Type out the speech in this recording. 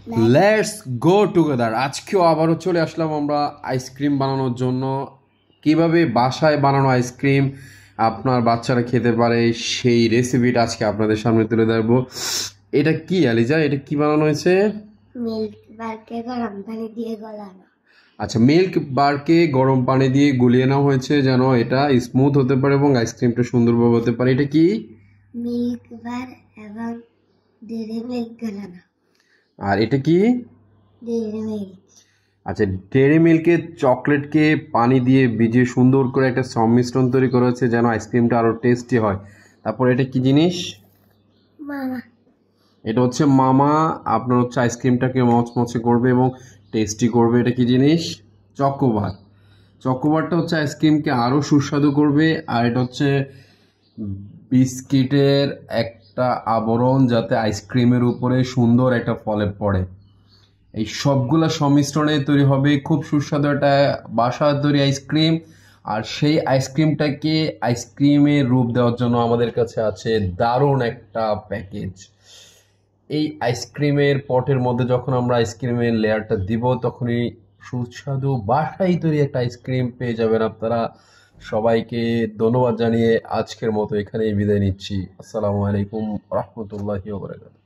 Let's go together. আজকেও আবারও চলে আসলাম আমরা আইসক্রিম বানানোর জন্য। কিভাবে বাসায় বানানো আইসক্রিম আপনার বাচ্চারা খেতে পারে সেই রেসিপিটা আজকে আপনাদের সামনে তুলে ধরবো। এটা কি আলিজা, এটা কি বানানো হয়েছে? মিল্ক বারকে গরম পানি দিয়ে গলানো। আচ্ছা, মিল্ক বারকে গরম পানি দিয়ে গুলিয়ে নেওয়া হয়েছে যেন এটা স্মুথ হতে পারে এবং আইসক্রিমটা সুন্দরভাবে হতে পারে। এটা কি? মিল্ক বার এবং ডেরি মিল্ক গলানো। আর এটা কি? Dairy Milk. আচ্ছা, ডেয়ারি মিল্কে চকলেটকে পানি দিয়ে ভিজিয়ে সুন্দর করে একটা সংমিশ্রণ তৈরি করা হয়েছে যেন আইসক্রিমটা আরও টেস্টি হয়। তারপর এটা কি জিনিস? মামা। এটা হচ্ছে মামা। আপনার হচ্ছে আইসক্রিমটাকে মচমচে করবে এবং টেস্টি করবে। এটা কি জিনিস? চকোবার। চকোবারটা হচ্ছে আইসক্রিমকে আরও সুস্বাদু করবে। আর এটা হচ্ছে বিস্কিটের একটা আবরণ যাতে আইসক্রিমের উপরে সুন্দর একটা ফলে পড়ে। এই সবগুলা সংমিশ্রণে তৈরি হবে খুব সুস্বাদু একটা বাসায় তৈরি আইসক্রিম। আর সেই আইসক্রিমটাকে আইসক্রিমের রূপ দেওয়ার জন্য আমাদের কাছে আছে দারুণ একটা প্যাকেজ। এই আইসক্রিমের পটের মধ্যে যখন আমরা আইসক্রিমের লেয়ারটা দিব তখনই সুস্বাদু বাসায় তৈরি একটা আইসক্রিম পেয়ে যাবেন আপনারা। সবাইকে ধন্যবাদ জানিয়ে আজকের মতো এখানেই বিদায় নিচ্ছি। আসসালামু আলাইকুম রহমতুল্লাহি ওয়া বারাকাতুহু।